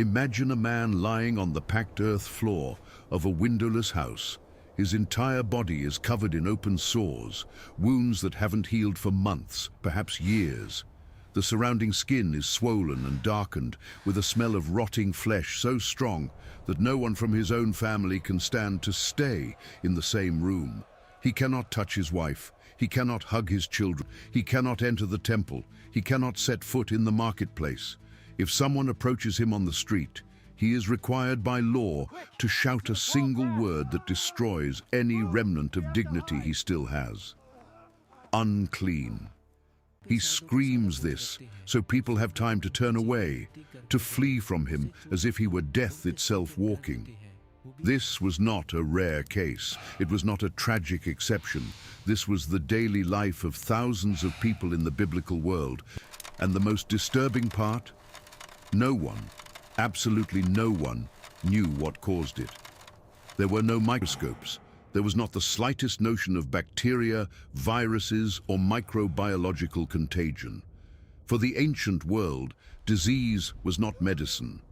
Imagine a man lying on the packed earth floor of a windowless house. His entire body is covered in open sores, wounds that haven't healed for months, perhaps years. The surrounding skin is swollen and darkened, with a smell of rotting flesh so strong that no one from his own family can stand to stay in the same room. He cannot touch his wife, he cannot hug his children, he cannot enter the temple, he cannot set foot in the marketplace. If someone approaches him on the street, he is required by law to shout a single word that destroys any remnant of dignity he still has. Unclean. He screams this so people have time to turn away, to flee from him as if he were death itself walking. This was not a rare case. It was not a tragic exception. This was the daily life of thousands of people in the biblical world. And the most disturbing part? No one, absolutely no one, knew what caused it. There were no microscopes. There was not the slightest notion of bacteria, viruses, or microbiological contagion. For the ancient world, disease was not medicine.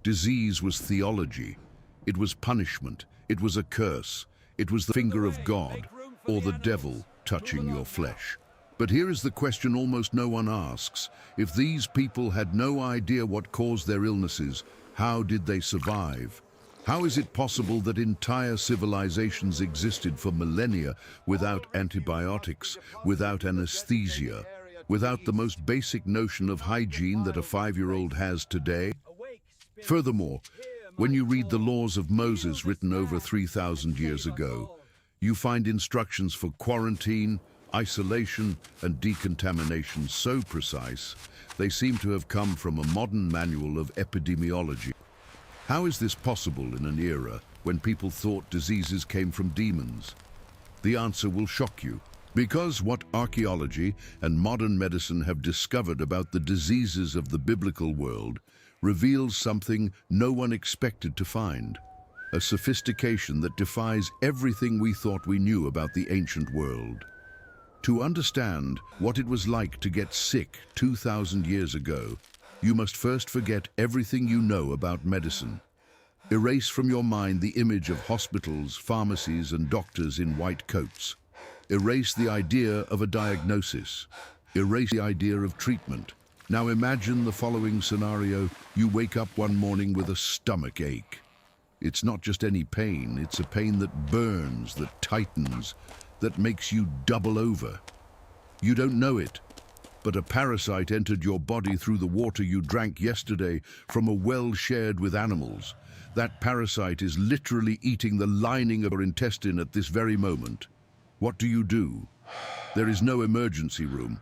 Disease was theology. It was punishment. It was a curse. It was the finger of God, or the devil, touching your flesh. But here is the question almost no one asks. If these people had no idea what caused their illnesses, how did they survive? How is it possible that entire civilizations existed for millennia without antibiotics, without anesthesia, without the most basic notion of hygiene that a 5-year-old has today? Furthermore, when you read the laws of Moses written over 3,000 years ago, you find instructions for quarantine, isolation, and decontamination so precise, they seem to have come from a modern manual of epidemiology. How is this possible in an era when people thought diseases came from demons? The answer will shock you. Because what archaeology and modern medicine have discovered about the diseases of the biblical world reveals something no one expected to find. A sophistication that defies everything we thought we knew about the ancient world. To understand what it was like to get sick 2,000 years ago, you must first forget everything you know about medicine. Erase from your mind the image of hospitals, pharmacies, and doctors in white coats. Erase the idea of a diagnosis. Erase the idea of treatment. Now imagine the following scenario. You wake up one morning with a stomach ache. It's not just any pain, it's a pain that burns, that tightens, that makes you double over. You don't know it, but a parasite entered your body through the water you drank yesterday from a well shared with animals. That parasite is literally eating the lining of your intestine at this very moment. What do? There is no emergency room.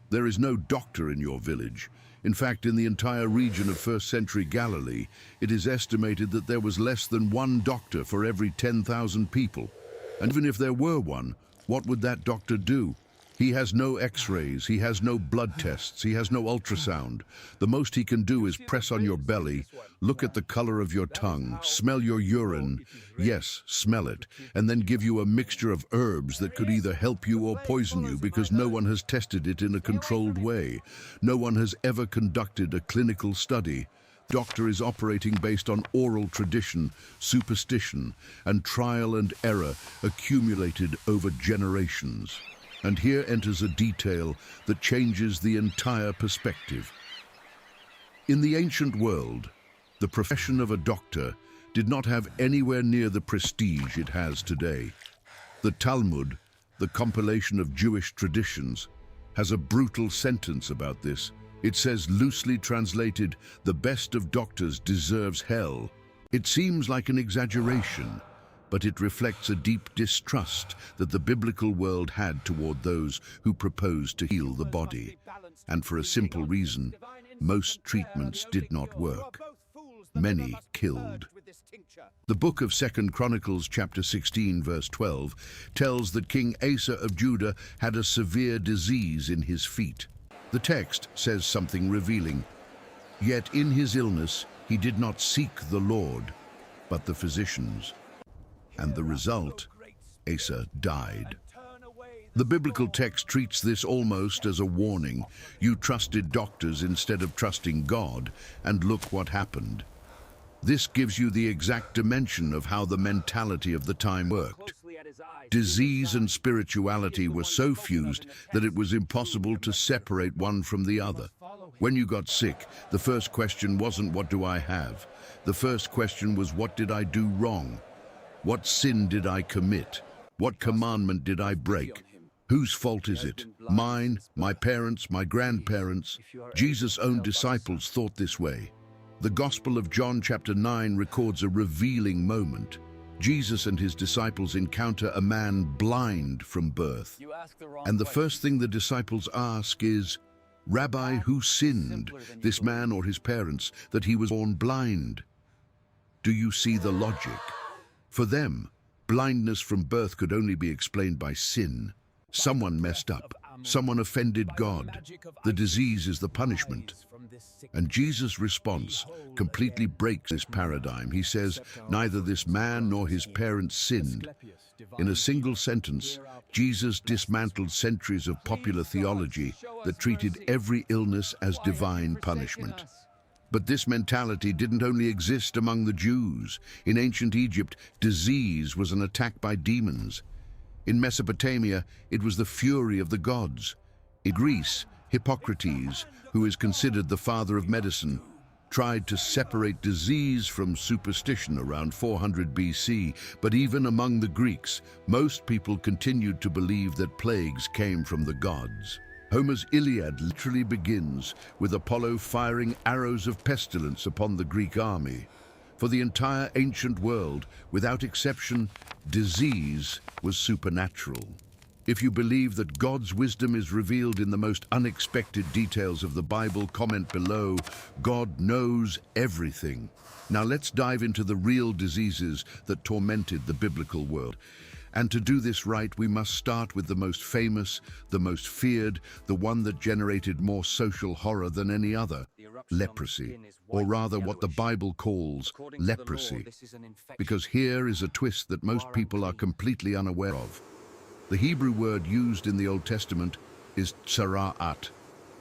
There is no doctor in your village. In fact, in the entire region of first-century Galilee, it is estimated that there was less than one doctor for every 10,000 people. And even if there were one, what would that doctor do? He has no x-rays, he has no blood tests, he has no ultrasound. The most he can do is press on your belly, look at the color of your tongue, smell your urine, yes, smell it, and then give you a mixture of herbs that could either help you or poison you because no one has tested it in a controlled way. No one has ever conducted a clinical study. Doctor is operating based on oral tradition, superstition, and trial and error accumulated over generations. And here enters a detail that changes the entire perspective. In the ancient world, the profession of a doctor did not have anywhere near the prestige it has today. The Talmud, the compilation of Jewish traditions, has a brutal sentence about this. It says, loosely translated, the best of doctors deserves hell. It seems like an exaggeration, but it reflects a deep distrust that the biblical world had toward those who proposed to heal the body. And for a simple reason, most treatments did not work. Many killed. The book of 2 Chronicles chapter 16 verse 12 tells that King Asa of Judah had a severe disease in his feet. The text says something revealing. Yet in his illness he did not seek the Lord, but the physicians. And the result, Asa died. The biblical text treats this almost as a warning. You trusted doctors instead of trusting God, and look what happened. This gives you the exact dimension of how the mentality of the time worked. Disease and spirituality were so fused that it was impossible to separate one from the other. When you got sick, the first question wasn't, "What do I have?" The first question was, "What did I do wrong? What sin did I commit? What commandment did I break? Whose fault is it? Mine, my parents, my grandparents?" Jesus' own disciples thought this way. The Gospel of John chapter 9 records a revealing moment. Jesus and his disciples encounter a man blind from birth. And the first thing the disciples ask is, "Rabbi, who sinned, this man or his parents, that he was born blind?" Do you see the logic? For them, blindness from birth could only be explained by sin. Someone messed up. Someone offended God. The disease is the punishment. And Jesus' response completely breaks this paradigm. He says, neither this man nor his parents sinned. In a single sentence, Jesus dismantled centuries of popular theology that treated every illness as divine punishment. But this mentality didn't only exist among the Jews. In ancient Egypt, disease was an attack by demons. In Mesopotamia, it was the fury of the gods. In Greece, Hippocrates, who is considered the father of medicine, tried to separate disease from superstition around 400 BC, but even among the Greeks, most people continued to believe that plagues came from the gods. Homer's Iliad literally begins with Apollo firing arrows of pestilence upon the Greek army. For the entire ancient world, without exception, disease was supernatural. If you believe that God's wisdom is revealed in the most unexpected details of the Bible, comment below. God knows everything. Now let's dive into the real diseases that tormented the biblical world. And to do this right, we must start with the most famous, the most feared, the one that generated more social horror than any other: leprosy, or rather what the Bible calls leprosy. Because here is a twist that most people are completely unaware of. The Hebrew word used in the Old Testament is tsara'at.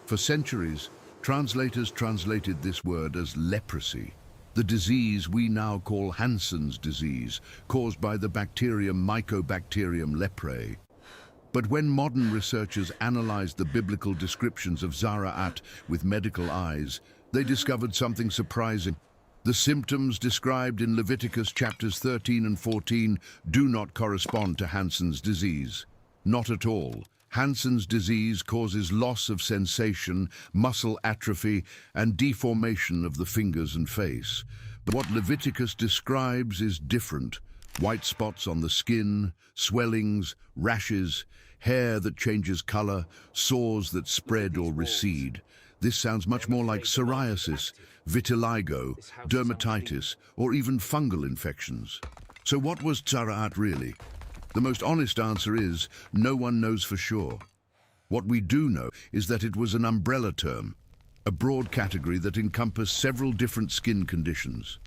For centuries, translators translated this word as leprosy, the disease we now call Hansen's disease, caused by the bacterium Mycobacterium leprae. But when modern researchers analyzed the biblical descriptions of Zara'at with medical eyes, they discovered something surprising. The symptoms described in Leviticus chapters 13 and 14 do not correspond to Hansen's disease. Not at all. Hansen's disease causes loss of sensation, muscle atrophy, and deformation of the fingers and face. But what Leviticus describes is different. White spots on the skin, swellings, rashes, hair that changes color, sores that spread or recede. This sounds much more like psoriasis, vitiligo, dermatitis, or even fungal infections. So what was Zara'at really? The most honest answer is, no one knows for sure. What we do know is that it was an umbrella term, a broad category that encompassed several different skin conditions.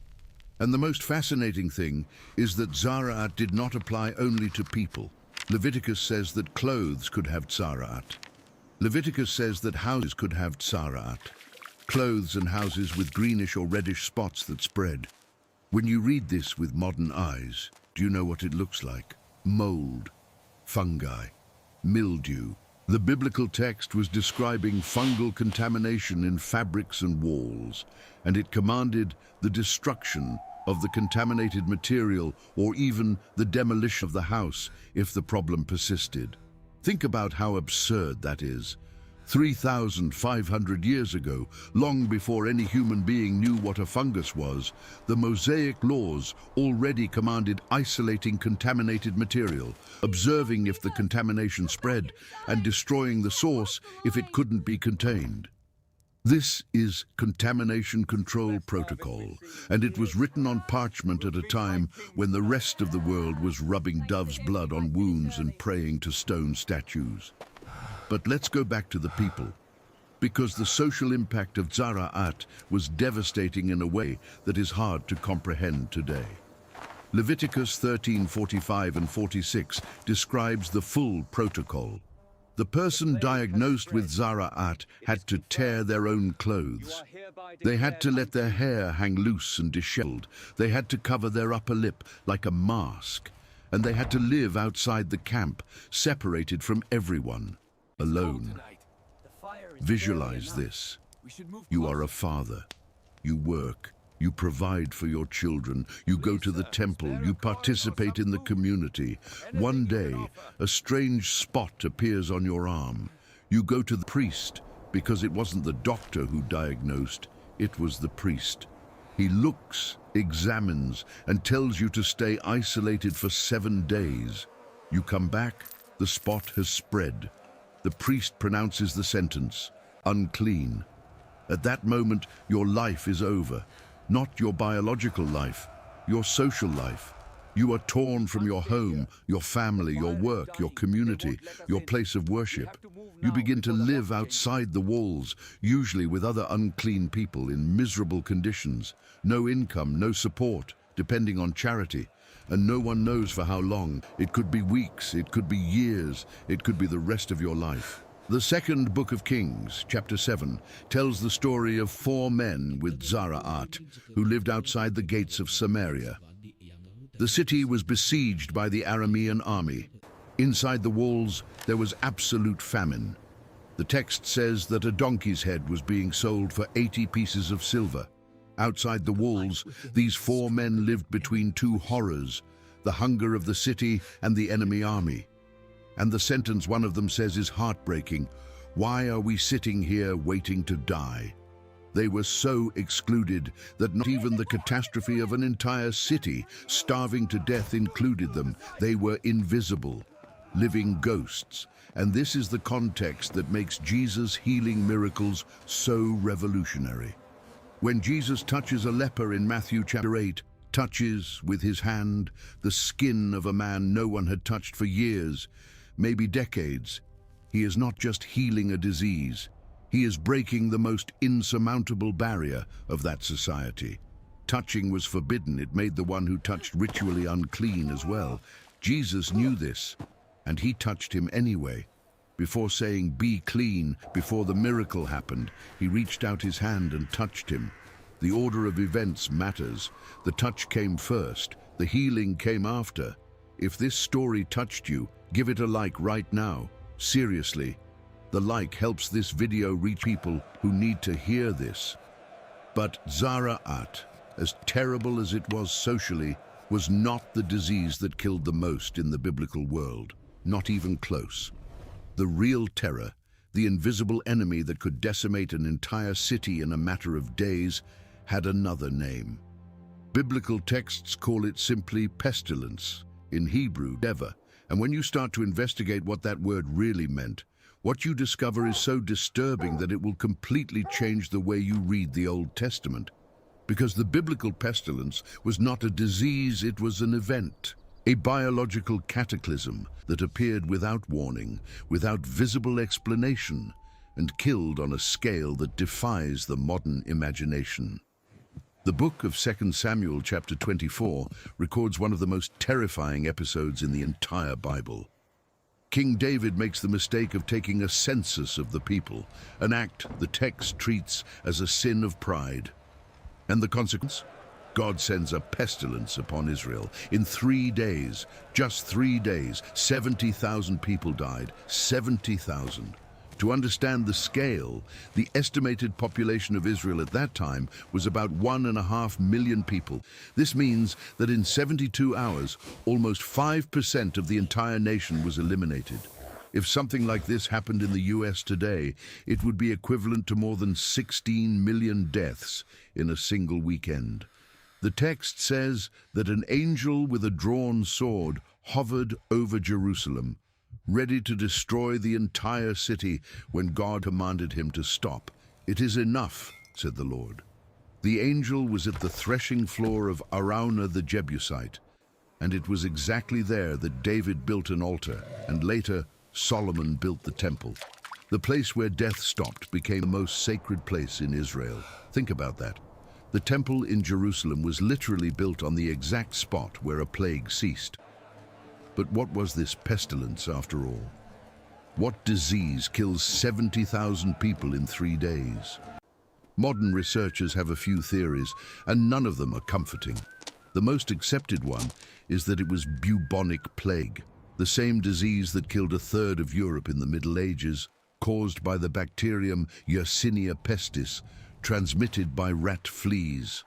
And the most fascinating thing is that Zara'at did not apply only to people. Leviticus says that clothes could have Zara'at. Leviticus says that houses could have Zara'at. Clothes and houses with greenish or reddish spots that spread. When you read this with modern eyes, do you know what it looks like? Mold, fungi, mildew. The biblical text was describing fungal contamination in fabrics and walls, and it commanded the destruction of the contaminated material or even the demolition of the house if the problem persisted. Think about how absurd that is. 3,500 years ago, long before any human being knew what a fungus was, the Mosaic laws already commanded isolating contaminated material, observing if the contamination spread, and destroying the source if it couldn't be contained. This is Contamination Control Protocol, and it was written on parchment at a time when the rest of the world was rubbing dove's blood on wounds and praying to stone statues. But let's go back to the people, because the social impact of Zara'at was devastating in a way that is hard to comprehend today. Leviticus 13:45 and 46 describes the full protocol. The person diagnosed with Zaraat had to tear their own clothes. They had to let their hair hang loose and disheveled. They had to cover their upper lip like a mask. And they had to live outside the camp, separated from everyone, alone. Visualize this. You are a father. You work. You provide for your children. You go to the temple. You participate in the community. One day, a strange spot appears on your arm. You go to the priest because it wasn't the doctor who diagnosed, it was the priest. He looks, examines, and tells you to stay isolated for 7 days. You come back, the spot has spread. The priest pronounces the sentence, unclean. At that moment, your life is over. Not your biological life, your social life. You are torn from your home, your family, your work, your community, your place of worship. You begin to live outside the walls, usually with other unclean people in miserable conditions. No income, no support, depending on charity. And no one knows for how long. It could be weeks, it could be years, it could be the rest of your life. The second book of Kings, chapter 7, tells the story of 4 men with Zaraat who lived outside the gates of Samaria. The city was besieged by the Aramean army. Inside the walls, there was absolute famine. The text says that a donkey's head was being sold for 80 pieces of silver. Outside the walls, these 4 men lived between 2 horrors, the hunger of the city and the enemy army. And the sentence one of them says is heartbreaking. Why are we sitting here waiting to die? They were so excluded that not even the catastrophe of an entire city starving to death included them. They were invisible, living ghosts. And this is the context that makes Jesus' healing miracles so revolutionary. When Jesus touches a leper in Matthew chapter 8, touches with his hand the skin of a man no one had touched for years, maybe decades, he is not just healing a disease, he is breaking the most insurmountable barrier of that society. Touching was forbidden. It made the one who touched ritually unclean as well. Jesus knew this, and he touched him anyway. Before saying, "Be clean," before the miracle happened, he reached out his hand and touched him. The order of events matters. The touch came first, the healing came after. If this story touched you, give it a like right now. Seriously, the like helps this video reach people who need to hear this. But Zaraat, as terrible as it was socially, was not the disease that killed the most in the biblical world. Not even close. The real terror, the invisible enemy that could decimate an entire city in a matter of days, had another name. Biblical texts call it simply pestilence, in Hebrew, deva. And when you start to investigate what that word really meant, what you discover is so disturbing that it will completely change the way you read the Old Testament. Because the biblical pestilence was not a disease, it was an event, a biological cataclysm that appeared without warning, without visible explanation, and killed on a scale that defies the modern imagination. The book of 2 Samuel chapter 24 records one of the most terrifying episodes in the entire Bible. King David makes the mistake of taking a census of the people, an act the text treats as a sin of pride. And the consequence? God sends a pestilence upon Israel. In 3 days, just 3 days, 70,000 people died. 70,000. To understand the scale, the estimated population of Israel at that time was about 1.5 million people. This means that in 72 hours, almost 5% of the entire nation was eliminated. If something like this happened in the US today, it would be equivalent to more than 16 million deaths in a single weekend. The text says that an angel with a drawn sword hovered over Jerusalem, ready to destroy the entire city when God commanded him to stop. "It is enough," said the Lord. The angel was at the threshing floor of Araunah the Jebusite, and it was exactly there that David built an altar, and later Solomon built the temple. The place where death stopped became the most sacred place in Israel. Think about that. The temple in Jerusalem was literally built on the exact spot where a plague ceased. But what was this pestilence after all? What disease kills 70,000 people in 3 days? Modern researchers have a few theories, and none of them are comforting. The most accepted one is that it was bubonic plague, the same disease that killed a third of Europe in the Middle Ages, caused by the bacterium Yersinia pestis, transmitted by rat fleas.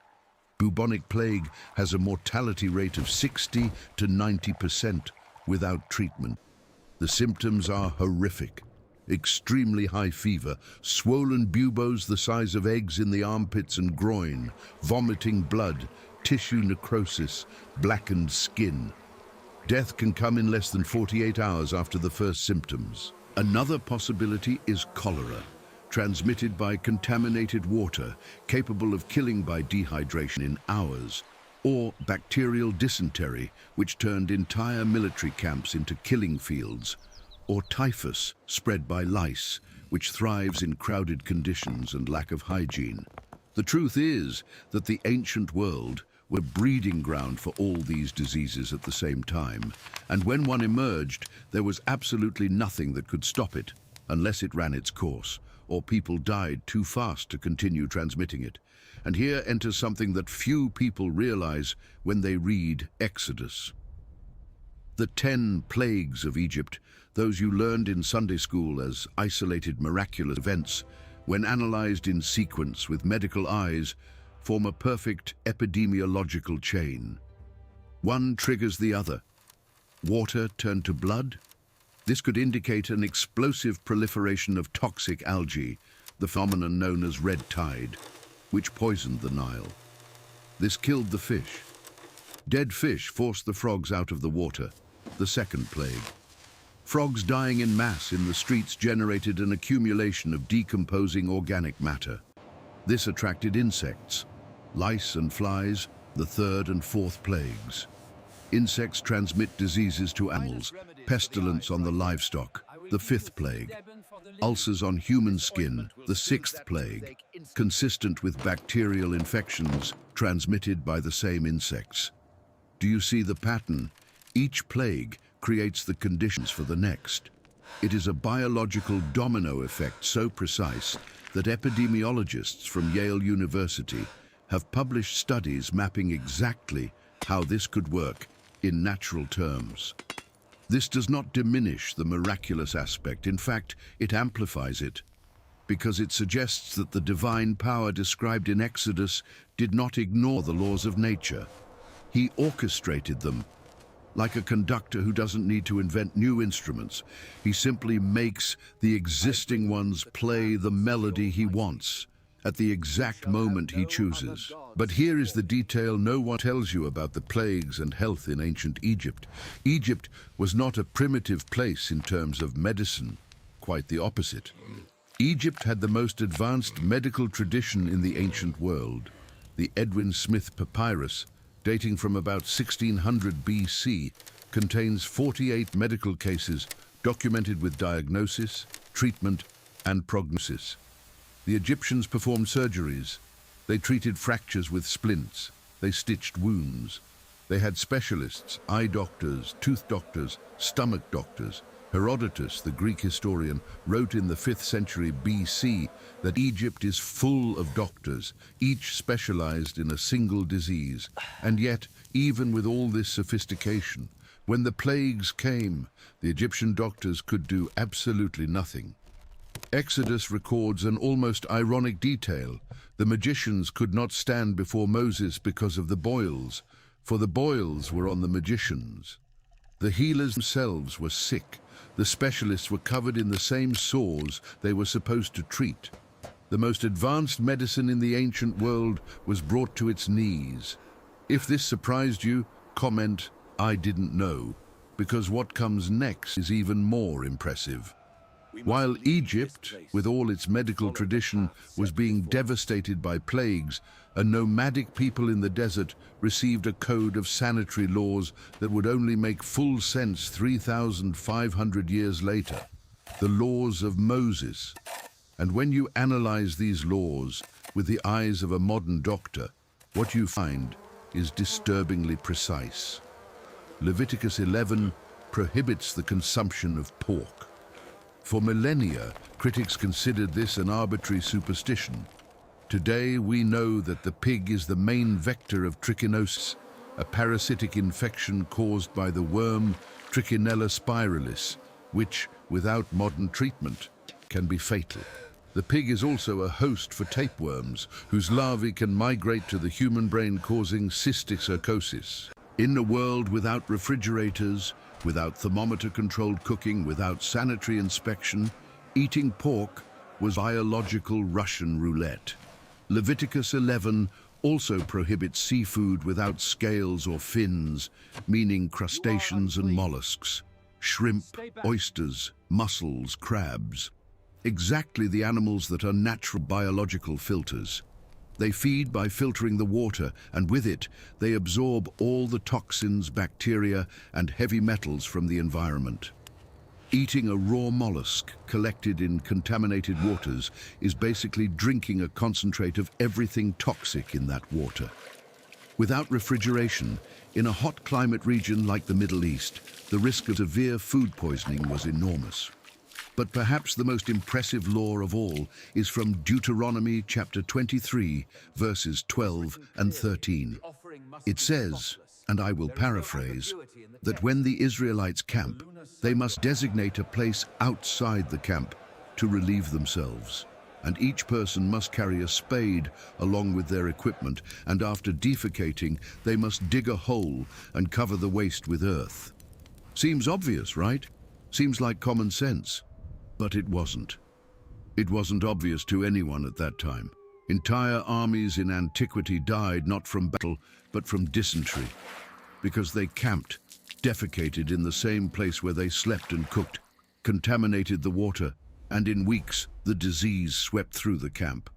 Bubonic plague has a mortality rate of 60 to 90% without treatment. The symptoms are horrific. Extremely high fever, swollen buboes the size of eggs in the armpits and groin, vomiting blood, tissue necrosis, blackened skin. Death can come in less than 48 hours after the first symptoms. Another possibility is cholera, transmitted by contaminated water, capable of killing by dehydration in hours, or bacterial dysentery, which turned entire military camps into killing fields, or typhus, spread by lice, which thrives in crowded conditions and lack of hygiene. The truth is that the ancient world were breeding ground for all these diseases at the same time, and when one emerged, there was absolutely nothing that could stop it, unless it ran its course, or people died too fast to continue transmitting it. And here enters something that few people realize when they read Exodus. The 10 plagues of Egypt, those you learned in Sunday school as isolated miraculous events, when analyzed in sequence with medical eyes, form a perfect epidemiological chain. One triggers the other. Water turned to blood? This could indicate an explosive proliferation of toxic algae, the phenomenon known as red tide, which poisoned the Nile. This killed the fish. Dead fish forced the frogs out of the water, the second plague. Frogs dying in mass in the streets generated an accumulation of decomposing organic matter. This attracted insects, lice and flies, the third and fourth plagues. Insects transmit diseases to animals, pestilence on the livestock, the fifth plague. Ulcers on human skin, the sixth plague, consistent with bacterial infections transmitted by the same insects. Do you see the pattern? Each plague creates the conditions for the next. It is a biological domino effect so precise that epidemiologists from Yale University have published studies mapping exactly how this could work in natural terms. This does not diminish the miraculous aspect. In fact, it amplifies it, because it suggests that the divine power described in Exodus did not ignore the laws of nature. He orchestrated them. Like a conductor who doesn't need to invent new instruments, he simply makes the existing ones play the melody he wants at the exact moment he chooses. But here is the detail no one tells you about the plagues and health in ancient Egypt. Egypt was not a primitive place in terms of medicine, quite the opposite. Egypt had the most advanced medical tradition in the ancient world. The Edwin Smith Papyrus, dating from about 1600 BC, contains 48 medical cases documented with diagnosis, treatment, and prognosis. The Egyptians performed surgeries. They treated fractures with splints. They stitched wounds. They had specialists, eye doctors, tooth doctors, stomach doctors. Herodotus, the Greek historian, wrote in the 5th century BC that Egypt is full of doctors, each specialized in a single disease. And yet, even with all this sophistication, when the plagues came, the Egyptian doctors could do absolutely nothing. Exodus records an almost ironic detail. The magicians could not stand before Moses because of the boils, for the boils were on the magicians. The healers themselves were sick. The specialists were covered in the same sores they were supposed to treat. The most advanced medicine in the ancient world was brought to its knees. If this surprised you, comment, "I didn't know," because what comes next is even more impressive. While Egypt, with all its medical tradition, was being devastated by plagues, a nomadic people in the desert received a code of sanitary laws that would only make full sense 3,500 years later. The laws of Moses. And when you analyze these laws with the eyes of a modern doctor, what you find is disturbingly precise. Leviticus 11 prohibits the consumption of pork. For millennia, critics considered this an arbitrary superstition. Today, we know that the pig is the main vector of trichinosis, a parasitic infection caused by the worm Trichinella spiralis, which, without modern treatment, can be fatal. The pig is also a host for tapeworms, whose larvae can migrate to the human brain, causing cysticercosis. In a world without refrigerators, without thermometer-controlled cooking, without sanitary inspection, eating pork was biological Russian roulette. Leviticus 11 also prohibits seafood without scales or fins, meaning crustaceans and mollusks, shrimp, oysters, mussels, crabs. Exactly the animals that are natural biological filters. They feed by filtering the water, and with it, they absorb all the toxins, bacteria, and heavy metals from the environment. Eating a raw mollusk collected in contaminated waters is basically drinking a concentrate of everything toxic in that water. Without refrigeration, in a hot climate region like the Middle East, the risk of severe food poisoning was enormous. But perhaps the most impressive law of all is from Deuteronomy chapter 23, verses 12 and 13. It says, and I will paraphrase, that when the Israelites camp, they must designate a place outside the camp to relieve themselves. And each person must carry a spade along with their equipment, and after defecating, they must dig a hole and cover the waste with earth. Seems obvious, right? Seems like common sense. But it wasn't. It wasn't obvious to anyone at that time. Entire armies in antiquity died not from battle, but from dysentery, because they camped, defecated in the same place where they slept and cooked, contaminated the water, and in weeks the disease swept through the camp.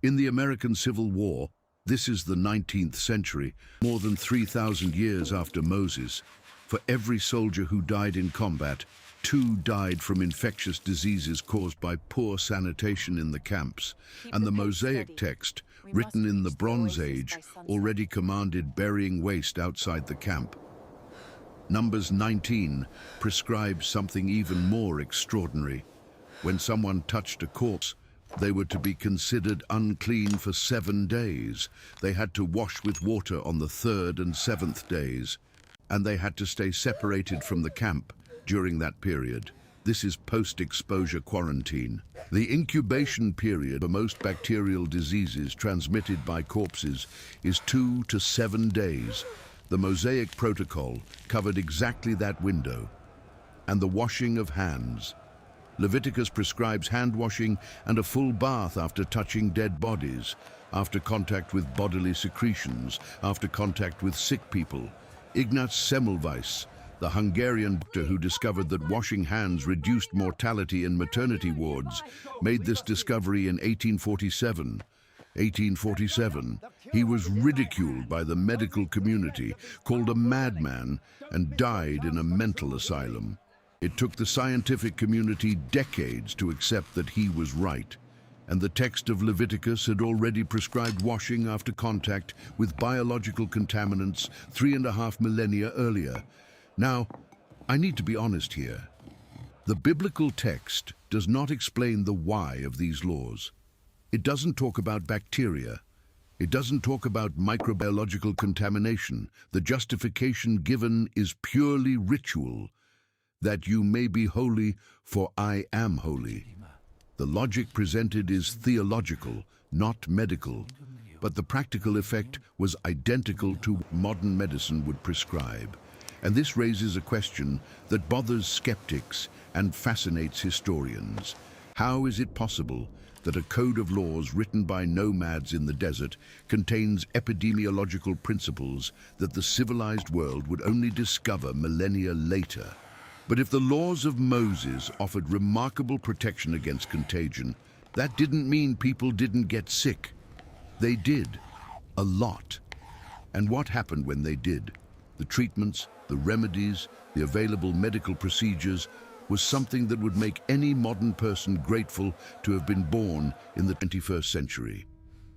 In the American Civil War, this is the 19th century, more than 3,000 years after Moses, for every soldier who died in combat, 2 died from infectious diseases caused by poor sanitation in the camps, and the Mosaic text, written in the Bronze Age, already commanded burying waste outside the camp. Numbers 19 prescribes something even more extraordinary. When someone touched a corpse, they were to be considered unclean for 7 days. They had to wash with water on the 3rd and 7th days, and they had to stay separated from the camp during that period. This is post-exposure quarantine. The incubation period for most bacterial diseases transmitted by corpses is 2 to 7 days. The Mosaic protocol covered exactly that window. And the washing of hands. Leviticus prescribes hand washing and a full bath after touching dead bodies, after contact with bodily secretions, after contact with sick people. Ignaz Semmelweis, the Hungarian doctor who discovered that washing hands reduced mortality in maternity wards, made this discovery in 1847. He was ridiculed by the medical community, called a madman, and died in a mental asylum. It took the scientific community decades to accept that he was right, and the text of Leviticus had already prescribed washing after contact with biological contaminants 3.5 millennia earlier. Now, I need to be honest here. The biblical text does not explain the why of these laws. It doesn't talk about bacteria. It doesn't talk about microbiological contamination. The justification given is purely ritual, that you may be holy, for I am holy. The logic presented is theological, not medical, but the practical effect was identical to what modern medicine would prescribe. And this raises a question that bothers skeptics and fascinates historians. How is it possible that a code of laws written by nomads in the desert contains epidemiological principles that the civilized world would only discover millennia later? But if the laws of Moses offered remarkable protection against contagion, that didn't mean people didn't get sick. They did, a lot. And what happened when they did? The treatments, the remedies, the available medical procedures was something that would make any modern person grateful to have been born in the 21st century.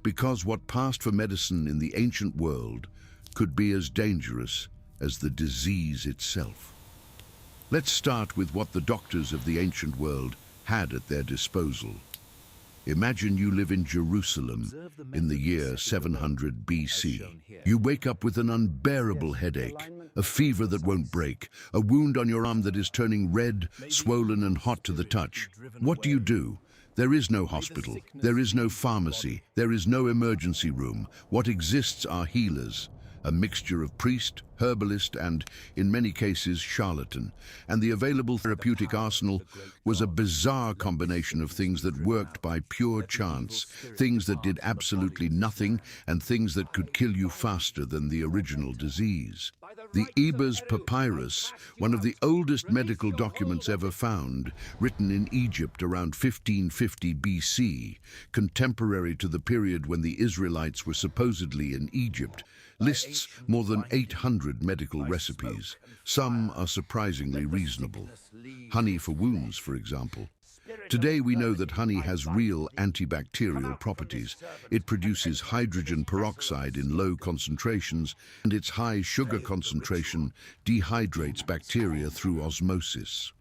Because what passed for medicine in the ancient world could be as dangerous as the disease itself. Let's start with what the doctors of the ancient world had at their disposal. Imagine you live in Jerusalem in the year 700 BC. You wake up with an unbearable headache, a fever that won't break, a wound on your arm that is turning red, swollen and hot to the touch. What do? There is no hospital, there is no pharmacy, there is no emergency room. What exists are healers, a mixture of priest, herbalist and, in many cases, charlatan. And the available therapeutic arsenal was a bizarre combination of things that worked by pure chance, things that did absolutely nothing, and things that could kill you faster than the original disease. The Ebers Papyrus, one of the oldest medical documents ever found, written in Egypt around 1550 BC, contemporary to the period when the Israelites were supposedly in Egypt, lists more than 800 medical recipes. Some are surprisingly reasonable. Honey for wounds, for example. Today we know that honey has real antibacterial properties. It produces hydrogen peroxide in low concentrations, and its high sugar concentration dehydrates bacteria through osmosis.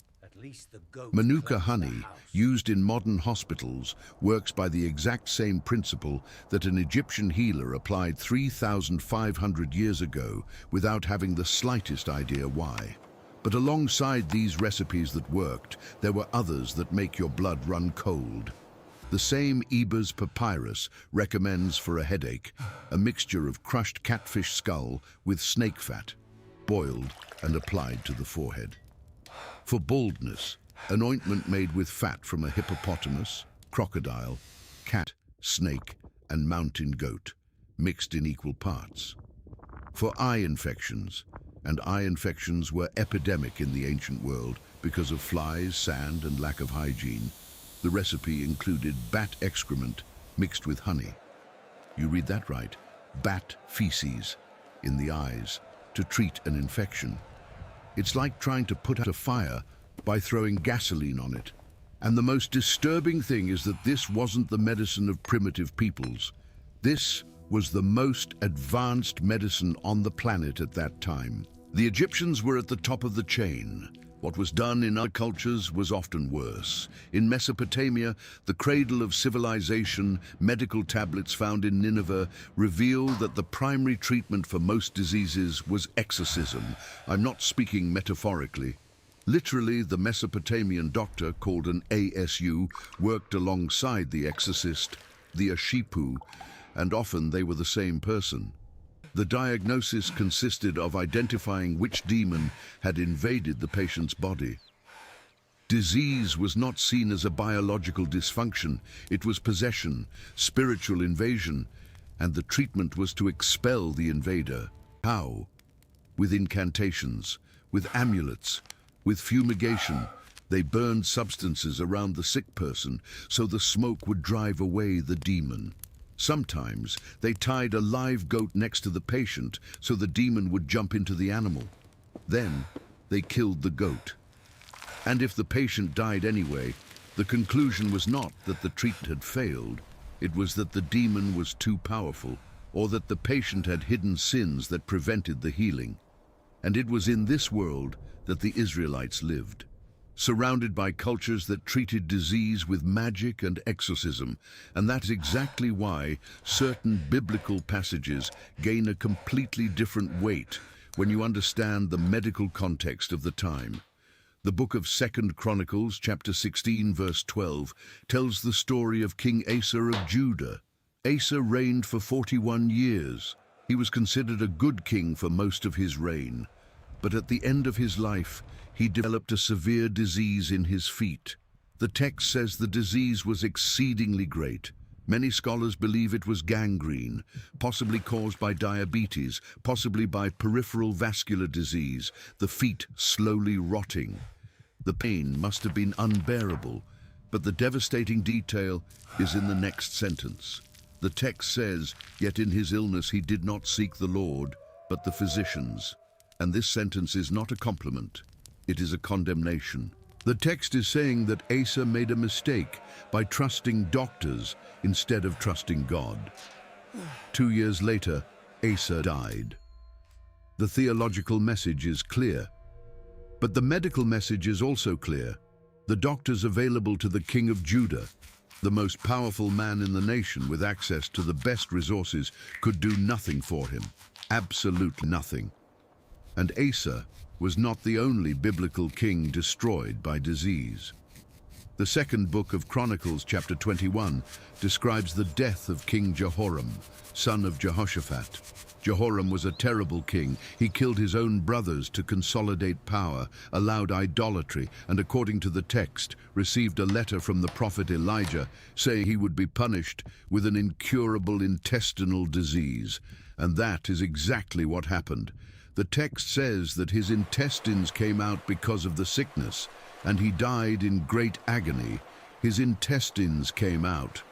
Manuka honey, used in modern hospitals, works by the exact same principle that an Egyptian healer applied 3,500 years ago without having the slightest idea why. But alongside these recipes that worked, there were others that make your blood run cold. The same Ebers Papyrus recommends for a headache a mixture of crushed catfish skull with snake fat, boiled and applied to the forehead. For baldness, an ointment made with fat from a hippopotamus, crocodile, cat, snake, and mountain goat, mixed in equal parts. For eye infections, and eye infections were epidemic in the ancient world because of flies, sand, and lack of hygiene, the recipe included bat excrement mixed with honey. You read that right, bat feces in the eyes to treat an infection. It's like trying to put out a fire by throwing gasoline on it. And the most disturbing thing is that this wasn't the medicine of primitive peoples. This was the most advanced medicine on the planet at that time. The Egyptians were at the top of the chain. What was done in other cultures was often worse. In Mesopotamia, the cradle of civilization, medical tablets found in Nineveh reveal that the primary treatment for most diseases was exorcism. I'm not speaking metaphorically. Literally, the Mesopotamian doctor, called an ASU, worked alongside the exorcist, the Ashipu, and often they were the same person. The diagnosis consisted of identifying which demon had invaded the patient's body. Disease was not seen as a biological dysfunction, it was possession, spiritual invasion, and the treatment was to expel the invader. How? With incantations, with amulets, with fumigation. They burned substances around the sick person so the smoke would drive away the demon. Sometimes they tied a live goat next to the patient so the demon would jump into the animal. Then they killed the goat. And if the patient died anyway, the conclusion was not that the treatment had failed. It was that the demon was too powerful, or that the patient had hidden sins that prevented the healing. And it was in this world that the Israelites lived, surrounded by cultures that treated disease with magic and exorcism, and that's exactly why certain biblical passages gain a completely different weight when you understand the medical context of the time. The book of 2 Chronicles, chapter 16, verse 12, tells the story of King Asa of Judah. Asa reigned for 41 years. He was considered a good king for most of his reign, but at the end of his life, he developed a severe disease in his feet. The text says the disease was exceedingly great. Many scholars believe it was gangrene, possibly caused by diabetes, possibly by peripheral vascular disease, the feet slowly rotting. The pain must have been unbearable, but the devastating detail is in the next sentence. The text says, "Yet in his illness he did not seek the Lord, but the physicians." And this sentence is not a compliment. It is a condemnation. The text is saying that Asa made a mistake by trusting doctors instead of trusting God. 2 years later, Asa died. The theological message is clear. But the medical message is also clear. The doctors available to the King of Judah, the most powerful man in the nation with access to the best resources, could do nothing for him. Absolutely nothing. And Asa was not the only biblical king destroyed by disease. The second book of Chronicles, chapter 21, describes the death of King Jehoram, son of Jehoshaphat. Jehoram was a terrible king. He killed his own brothers to consolidate power, allowed idolatry, and according to the text, received a letter from the prophet Elijah saying he would be punished with an incurable intestinal disease. And that is exactly what happened. The text says that his intestines came out because of the sickness, and he died in great agony. His intestines came out.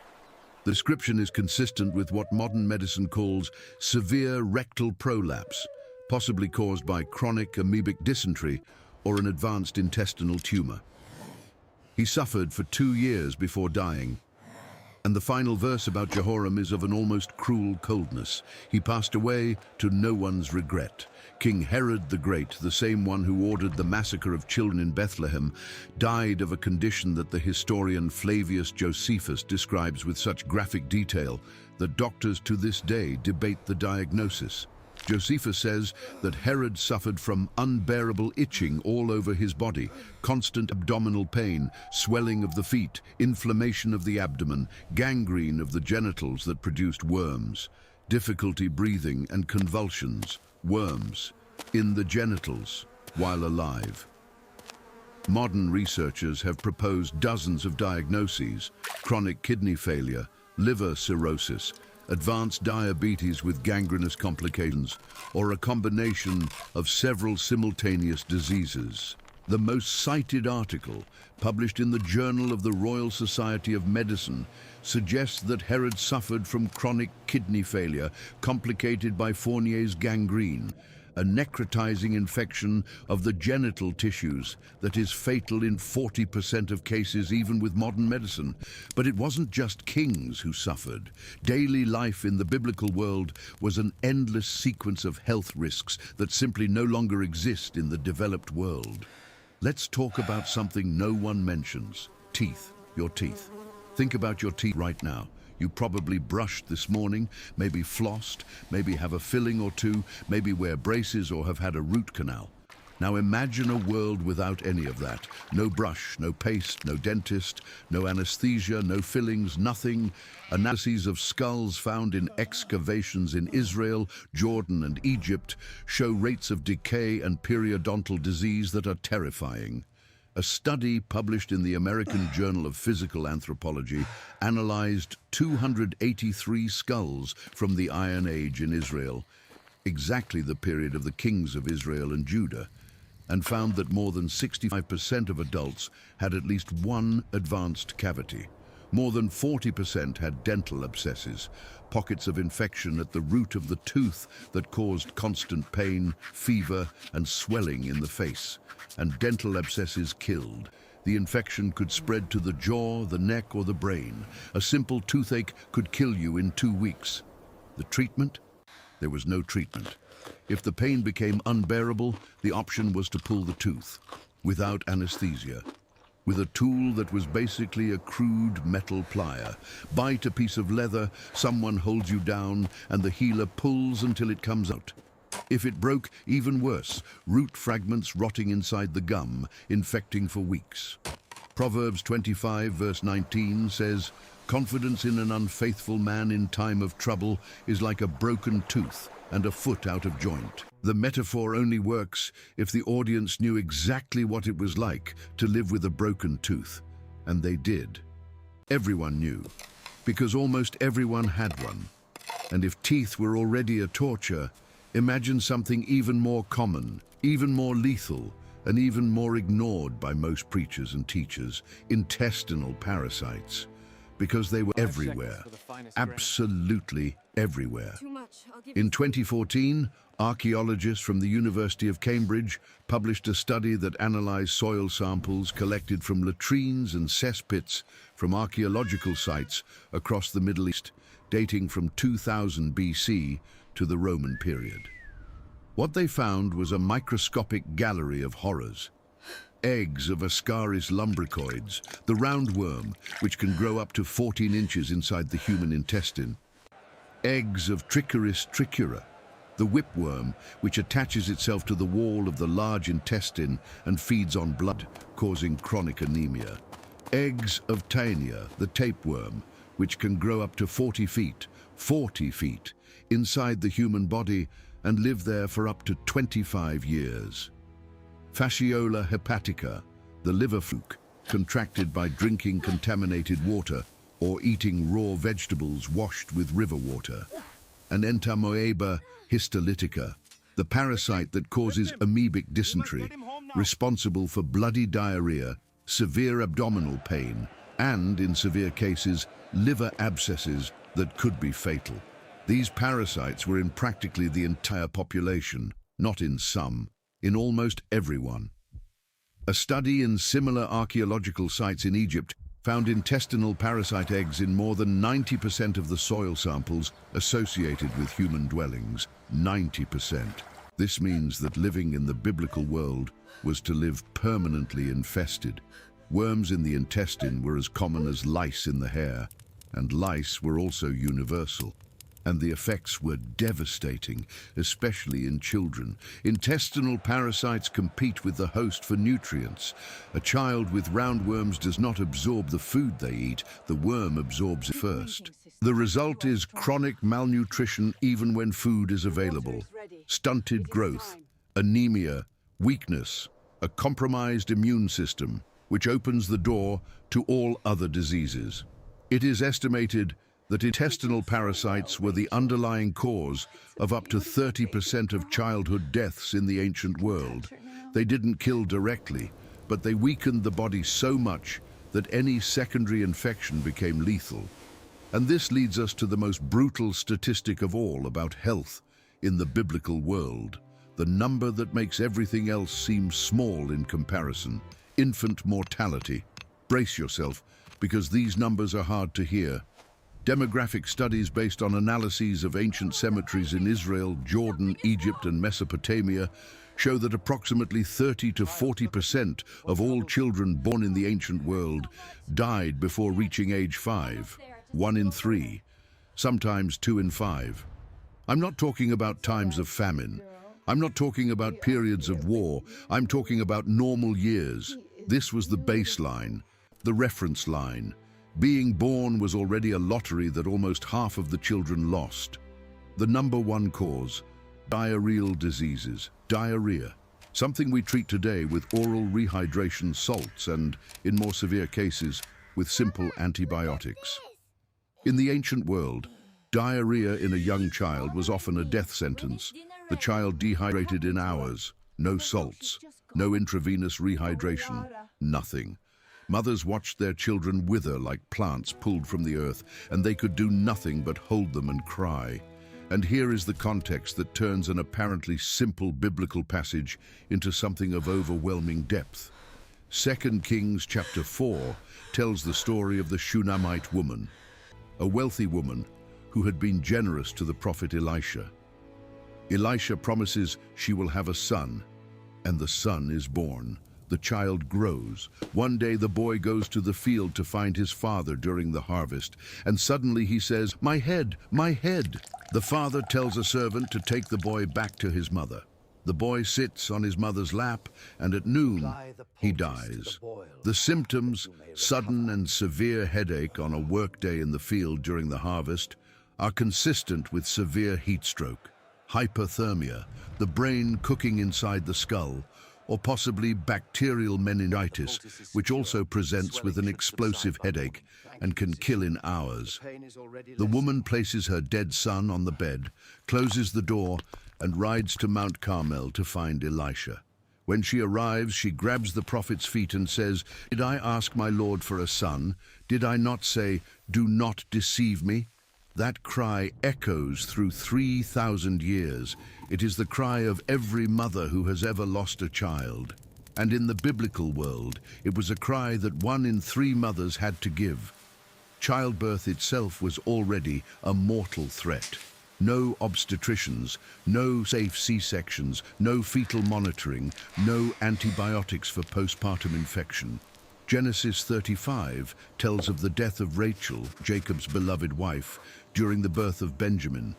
The description is consistent with what modern medicine calls severe rectal prolapse, possibly caused by chronic amoebic dysentery or an advanced intestinal tumor. He suffered for 2 years before dying. And the final verse about Jehoram is of an almost cruel coldness. He passed away to no one's regret. King Herod the Great, the same one who ordered the massacre of children in Bethlehem, died of a condition that the historian Flavius Josephus describes with such graphic detail that doctors to this day debate the diagnosis. Josephus says that Herod suffered from unbearable itching all over his body, constant abdominal pain, swelling of the feet, inflammation of the abdomen, gangrene of the genitals that produced worms, difficulty breathing and convulsions, worms, in the genitals while alive. Modern researchers have proposed dozens of diagnoses: chronic kidney failure, liver cirrhosis, advanced diabetes with gangrenous complications, or a combination of several simultaneous diseases. The most cited article, published in the Journal of the Royal Society of Medicine, suggests that Herod suffered from chronic kidney failure complicated by Fournier's gangrene, a necrotizing infection of the genital tissues that is fatal in 40% of cases even with modern medicine. But it wasn't just kings who suffered. Daily life in the biblical world was an endless sequence of health risks that simply no longer exist in the developed world. Let's talk about something no one mentions: teeth, your teeth. Think about your teeth right now. You probably brushed this morning, maybe flossed, maybe have a filling or two, maybe wear braces or have had a root canal. Now imagine a world without any of that. No brush, no paste, no dentist, no anesthesia, no fillings, nothing. Analyses of skulls found in excavations in Israel, Jordan, and Egypt show rates of decay and periodontal disease that are terrifying. A study published in the American Journal of Physical Anthropology analyzed 283 skulls from the Iron Age in Israel, exactly the period of the kings of Israel and Judah, and found that more than 65% of adults had at least one advanced cavity. More than 40% had dental abscesses, pockets of infection at the root of the tooth that caused constant pain, fever, and swelling in the face. And dental abscesses killed. The infection could spread to the jaw, the neck, or the brain. A simple toothache could kill you in 2 weeks. The treatment? There was no treatment. If the pain became unbearable, the option was to pull the tooth, without anesthesia, with a tool that was basically a crude metal plier. Bite a piece of leather, someone holds you down, and the healer pulls until it comes out. If it broke, even worse, root fragments rotting inside the gum, infecting for weeks. Proverbs 25, verse 19 says, "Confidence in an unfaithful man in time of trouble is like a broken tooth and a foot out of joint." The metaphor only works if the audience knew exactly what it was like to live with a broken tooth. And they did. Everyone knew, because almost everyone had one. And if teeth were already a torture, imagine something even more common, even more lethal, and even more ignored by most preachers and teachers: intestinal parasites. Because they were everywhere, absolutely everywhere. In 2014, archaeologists from the University of Cambridge published a study that analyzed soil samples collected from latrines and cesspits from archaeological sites across the Middle East, dating from 2000 BC to the Roman period. What they found was a microscopic gallery of horrors. Eggs of Ascaris lumbricoides, the roundworm, which can grow up to 14 inches inside the human intestine. Eggs of Trichoris trichiura, the whipworm, which attaches itself to the wall of the large intestine and feeds on blood, causing chronic anemia. Eggs of Taenia, the tapeworm, which can grow up to 40 feet, inside the human body and live there for up to 25 years. Fasciola hepatica, the liver fluke, contracted by drinking contaminated water or eating raw vegetables washed with river water. And Entamoeba histolytica, the parasite that causes amoebic dysentery, responsible for bloody diarrhea, severe abdominal pain, and, in severe cases, liver abscesses that could be fatal. These parasites were in practically the entire population, not in some, in almost everyone. A study in similar archaeological sites in Egypt found intestinal parasite eggs in more than 90% of the soil samples associated with human dwellings. 90%. This means that living in the biblical world was to live permanently infested. Worms in the intestine were as common as lice in the hair, and lice were also universal. And the effects were devastating, especially in children. Intestinal parasites compete with the host for nutrients. A child with roundworms does not absorb the food they eat, the worm absorbs it first. The result is chronic malnutrition even when food is available, stunted growth, anemia, weakness, a compromised immune system, which opens the door to all other diseases. It is estimated that intestinal parasites were the underlying cause of up to 30% of childhood deaths in the ancient world. They didn't kill directly, but they weakened the body so much that any secondary infection became lethal. And this leads us to the most brutal statistic of all about health in the biblical world, the number that makes everything else seem small in comparison: infant mortality. Brace yourself, because these numbers are hard to hear. Demographic studies based on analyses of ancient cemeteries in Israel, Jordan, Egypt, and Mesopotamia show that approximately 30 to 40% of all children born in the ancient world died before reaching age 5, 1 in 3, sometimes 2 in 5. I'm not talking about times of famine. I'm not talking about periods of war. I'm talking about normal years. This was the baseline, the reference line. Being born was already a lottery that almost half of the children lost. The number one cause: diarrheal diseases. Diarrhea, something we treat today with oral rehydration salts and, in more severe cases, with simple antibiotics. In the ancient world, diarrhea in a young child was often a death sentence. The child dehydrated in hours, no salts, no intravenous rehydration, nothing. Mothers watched their children wither like plants pulled from the earth, and they could do nothing but hold them and cry. And here is the context that turns an apparently simple biblical passage into something of overwhelming depth. 2 Kings chapter 4 tells the story of the Shunammite woman, a wealthy woman who had been generous to the prophet Elisha. Elisha promises she will have a son, and the son is born. The child grows. One day the boy goes to the field to find his father during the harvest, and suddenly he says, "My head, my head." The father tells a servant to take the boy back to his mother. The boy sits on his mother's lap, and at noon, he dies. The symptoms, sudden and severe headache on a workday in the field during the harvest, are consistent with severe heat stroke, hypothermia, the brain cooking inside the skull, or possibly bacterial meningitis, which also presents with an explosive headache and can kill in hours. The woman places her dead son on the bed, closes the door, and rides to Mount Carmel to find Elisha. When she arrives, she grabs the prophet's feet and says, "Did I ask my Lord for a son? Did I not say, 'Do not deceive me'?" That cry echoes through 3,000 years. It is the cry of every mother who has ever lost a child. And in the biblical world, it was a cry that 1 in 3 mothers had to give. Childbirth itself was already a mortal threat. No obstetricians, no safe C-sections, no fetal monitoring, no antibiotics for postpartum infection. Genesis 35 tells of the death of Rachel, Jacob's beloved wife, during the birth of Benjamin.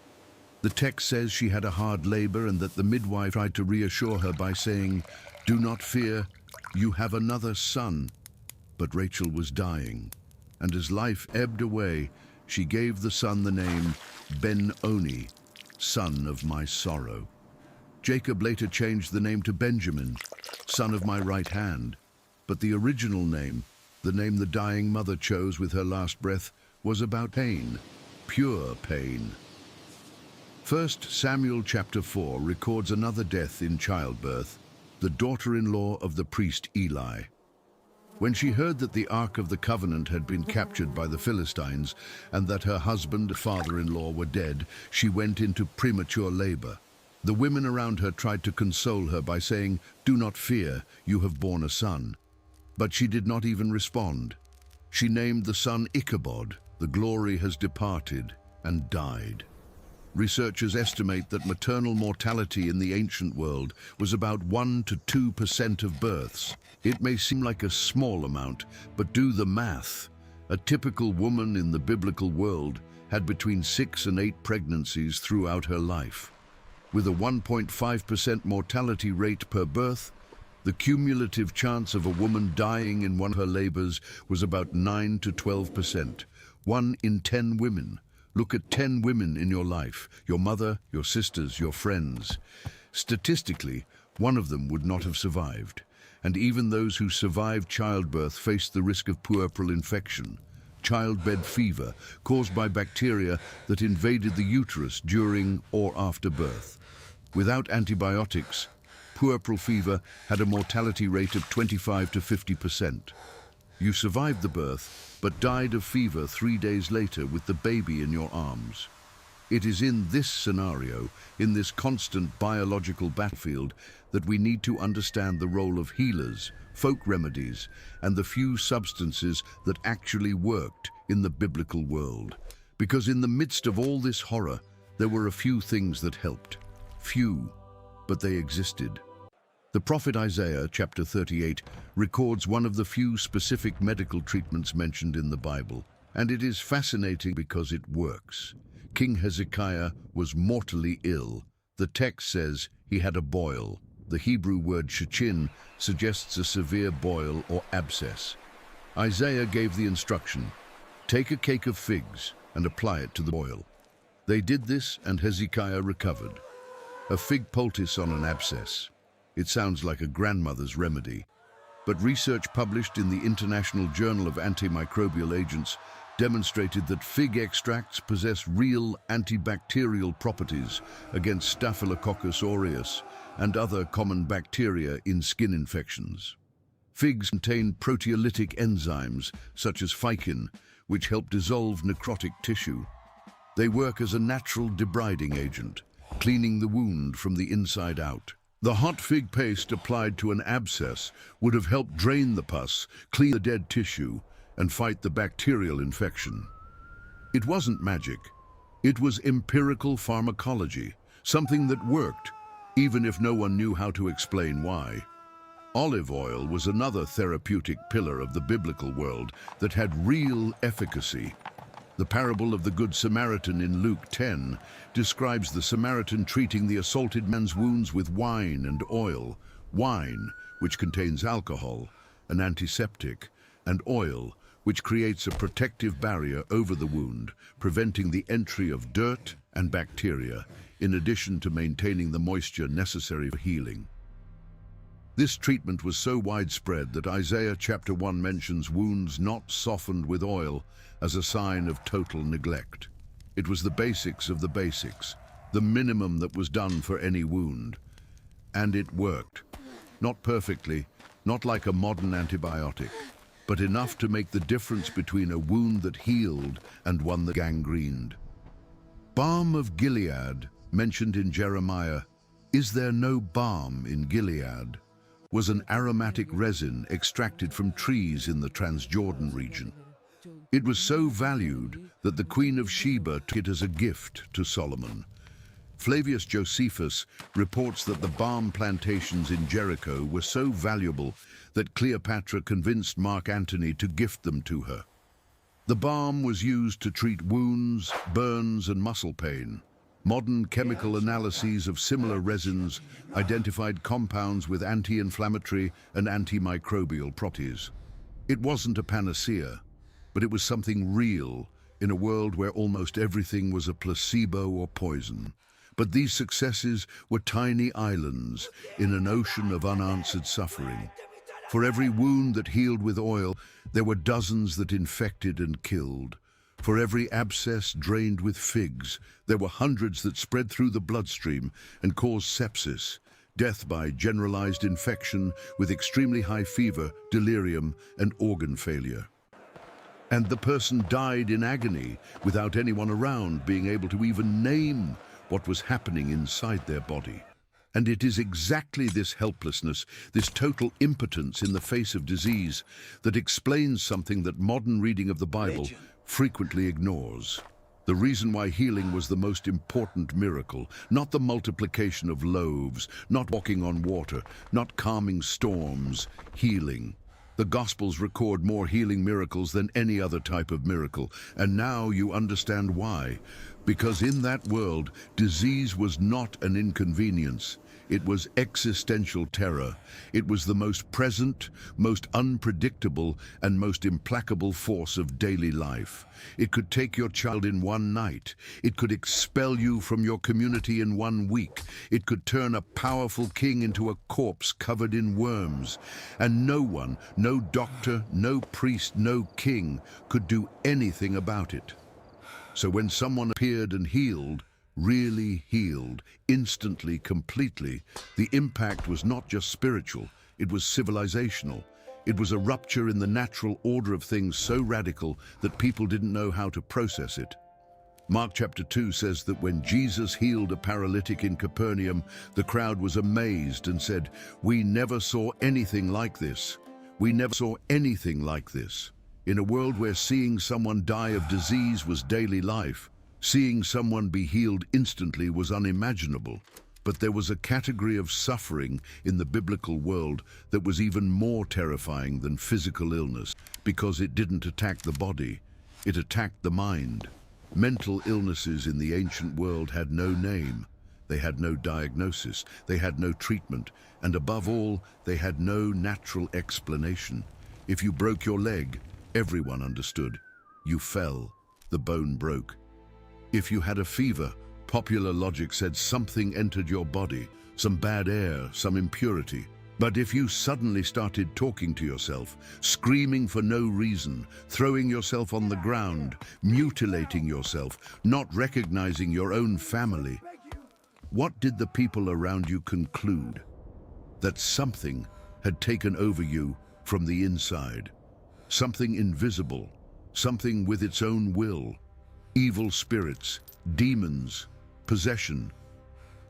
The text says she had a hard labor and that the midwife tried to reassure her by saying, "Do not fear, you have another son." But Rachel was dying, and as life ebbed away, she gave the son the name Ben-Oni, son of my sorrow. Jacob later changed the name to Benjamin, son of my right hand, but the original name, the name the dying mother chose with her last breath, was about pain, pure pain. 1 Samuel chapter 4 records another death in childbirth, the daughter-in-law of the priest Eli. When she heard that the Ark of the Covenant had been captured by the Philistines and that her husband and father-in-law were dead, she went into premature labor. The women around her tried to console her by saying, "Do not fear, you have borne a son." But she did not even respond. She named the son Ichabod, the glory has departed, and died. Researchers estimate that maternal mortality in the ancient world was about 1 to 2% of births. It may seem like a small amount, but do the math. A typical woman in the biblical world had between 6 and 8 pregnancies throughout her life. With a 1.5% mortality rate per birth, the cumulative chance of a woman dying in one of her labors was about 9 to 12%. 1 in 10 women. Look at 10 women in your life, your mother, your sisters, your friends. Statistically, one of them would not have survived. And even those who survived childbirth faced the risk of puerperal infection, childbed fever caused by bacteria that invaded the uterus during or after birth. Without antibiotics, puerperal fever had a mortality rate of 25 to 50%. You survived the birth, but died of fever 3 days later with the baby in your arms. It is in this scenario, in this constant biological battlefield, that we need to understand the role of healers, folk remedies, and the few substances that actually worked in the biblical world. Because in the midst of all this horror, there were a few things that helped. Few, but they existed. The prophet Isaiah, chapter 38, records one of the few specific medical treatments mentioned in the Bible, and it is fascinating because it works. King Hezekiah was mortally ill. The text says he had a boil. The Hebrew word shechin suggests a severe boil or abscess. Isaiah gave the instruction, "Take a cake of figs and apply it to the boil." They did this and Hezekiah recovered. A fig poultice on an abscess. It sounds like a grandmother's remedy. But research published in the International Journal of Antimicrobial Agents demonstrated that fig extracts possess real antibacterial properties against Staphylococcus aureus and other common bacteria in skin infections. Figs contain proteolytic enzymes such as ficin, which help dissolve necrotic tissue. They work as a natural debriding agent, cleaning the wound from the inside out. The hot fig paste applied to an abscess would have helped drain the pus, clean the dead tissue, and fight the bacterial infection. It wasn't magic. It was empirical pharmacology, something that worked, even if no one knew how to explain why. Olive oil was another therapeutic pillar of the biblical world that had real efficacy. The parable of the Good Samaritan in Luke 10 describes the Samaritan treating the assaulted man's wounds with wine and oil. Wine, which contains alcohol, an antiseptic, and oil, which creates a protective barrier over the wound, preventing the entry of dirt and bacteria, in addition to maintaining the moisture necessary for healing. This treatment was so widespread that Isaiah chapter 1 mentions wounds not softened with oil as a sign of total neglect. It was the basics of the basics, the minimum that was done for any wound. And it worked. Not perfectly, not like a modern antibiotic, but enough to make the difference between a wound that healed and one that gangrened. Balm of Gilead, mentioned in Jeremiah, "Is there no balm in Gilead?" was an aromatic resin extracted from trees in the Transjordan region. It was so valued that the Queen of Sheba took it as a gift to Solomon. Flavius Josephus reports that the balm plantations in Jericho were so valuable that Cleopatra convinced Mark Antony to gift them to her. The balm was used to treat wounds, burns, and muscle pain. Modern chemical analyses of similar resins identified compounds with anti-inflammatory and antimicrobial properties. It wasn't a panacea, but it was something real in a world where almost everything was a placebo or poison. But these successes were tiny islands in an ocean of unanswered suffering. For every wound that healed with oil, there were dozens that infected and killed. For every abscess drained with figs, there were hundreds that spread through the bloodstream and caused sepsis, death by generalized infection with extremely high fever, delirium, and organ failure. And the person died in agony without anyone around being able to even name what was happening inside their body. And it is exactly this helplessness, this total impotence in the face of disease, that explains something that modern reading of the Bible frequently ignores. The reason why healing was the most important miracle, not the multiplication of loaves, not walking on water, not calming storms, healing. The Gospels record more healing miracles than any other type of miracle, and now you understand why. Because in that world, disease was not an inconvenience. It was existential terror. It was the most present, most unpredictable, and most implacable force of daily life. It could take your child in one night. It could expel you from your community in 1 week. It could turn a powerful king into a corpse covered in worms. And no one, no doctor, no priest, no king, could do anything about it. So when someone appeared and healed, really healed, instantly, completely, the impact was not just spiritual, it was civilizational. It was a rupture in the natural order of things so radical that people didn't know how to process it. Mark chapter 2 says that when Jesus healed a paralytic in Capernaum, the crowd was amazed and said, "We never saw anything like this. We never saw anything like this." In a world where seeing someone die of disease was daily life, seeing someone be healed instantly was unimaginable. But there was a category of suffering in the biblical world that was even more terrifying than physical illness, because it didn't attack the body, it attacked the mind. Mental illnesses in the ancient world had no name, they had no diagnosis, they had no treatment, and above all, they had no natural explanation. If you broke your leg, everyone understood. You fell, the bone broke. If you had a fever, popular logic said something entered your body, some bad air, some impurity. But if you suddenly started talking to yourself, screaming for no reason, throwing yourself on the ground, mutilating yourself, not recognizing your own family, what did the people around you conclude? That something had taken over you from the inside. Something invisible, something with its own will. Evil spirits, demons, possession.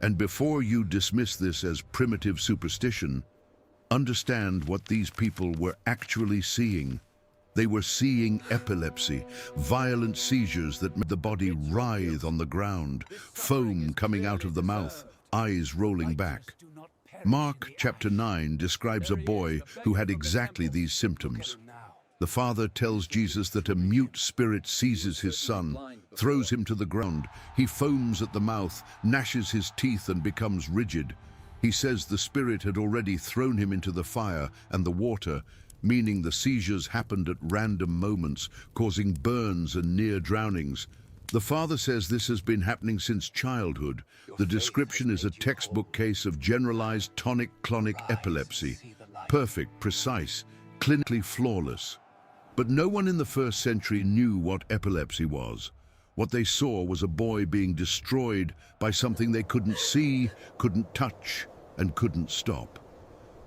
And before you dismiss this as primitive superstition, understand what these people were actually seeing. They were seeing epilepsy, violent seizures that made the body writhe on the ground, foam coming out of the mouth, eyes rolling back. Mark chapter 9 describes a boy who had exactly these symptoms. The father tells Jesus that a mute spirit seizes his son, throws him to the ground. He foams at the mouth, gnashes his teeth, and becomes rigid. He says the spirit had already thrown him into the fire and the water, meaning the seizures happened at random moments, causing burns and near drownings. The father says this has been happening since childhood. The description is a textbook case of generalized tonic-clonic epilepsy. Perfect, precise, clinically flawless. But no one in the first century knew what epilepsy was. What they saw was a boy being destroyed by something they couldn't see, couldn't touch, and couldn't stop.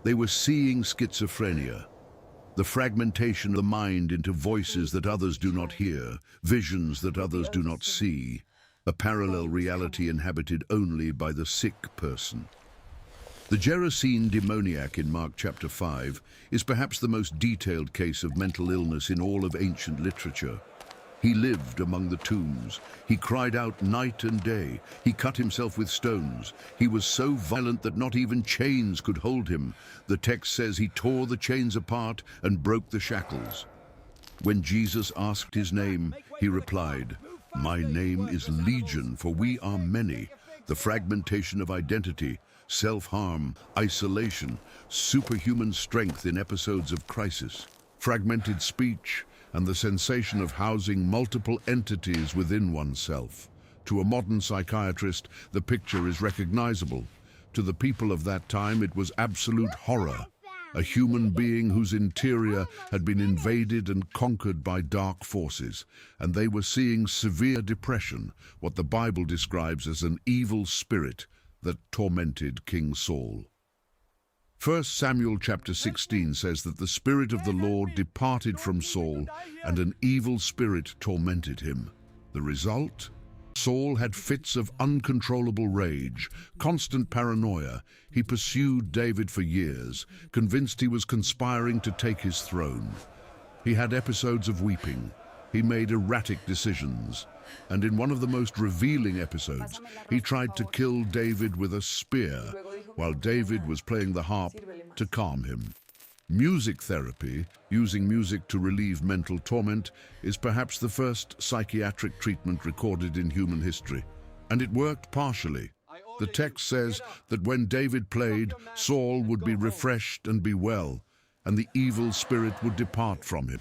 They were seeing schizophrenia, the fragmentation of the mind into voices that others do not hear, visions that others do not see, a parallel reality inhabited only by the sick person. The Gerasene demoniac in Mark chapter 5 is perhaps the most detailed case of mental illness in all of ancient literature. He lived among the tombs. He cried out night and day. He cut himself with stones. He was so violent that not even chains could hold him. The text says he tore the chains apart and broke the shackles. When Jesus asked his name, he replied, "My name is Legion, for we are many." The fragmentation of identity, self-harm, isolation, superhuman strength in episodes of crisis, fragmented speech, and the sensation of housing multiple entities within oneself. To a modern psychiatrist, the picture is recognizable. To the people of that time, it was absolute horror. A human being whose interior had been invaded and conquered by dark forces, and they were seeing severe depression, what the Bible describes as an evil spirit that tormented King Saul. 1 Samuel chapter 16 says that the Spirit of the Lord departed from Saul, and an evil spirit tormented him. The result? Saul had fits of uncontrollable rage, constant paranoia. He pursued David for years, convinced he was conspiring to take his throne. He had episodes of weeping. He made erratic decisions. And in one of the most revealing episodes, he tried to kill David with a spear, while David was playing the harp to calm him. Music therapy, using music to relieve mental torment, is perhaps the first psychiatric treatment recorded in human history. And it worked partially. The text says that when David played, Saul would be refreshed and be well, and the evil spirit would depart from him.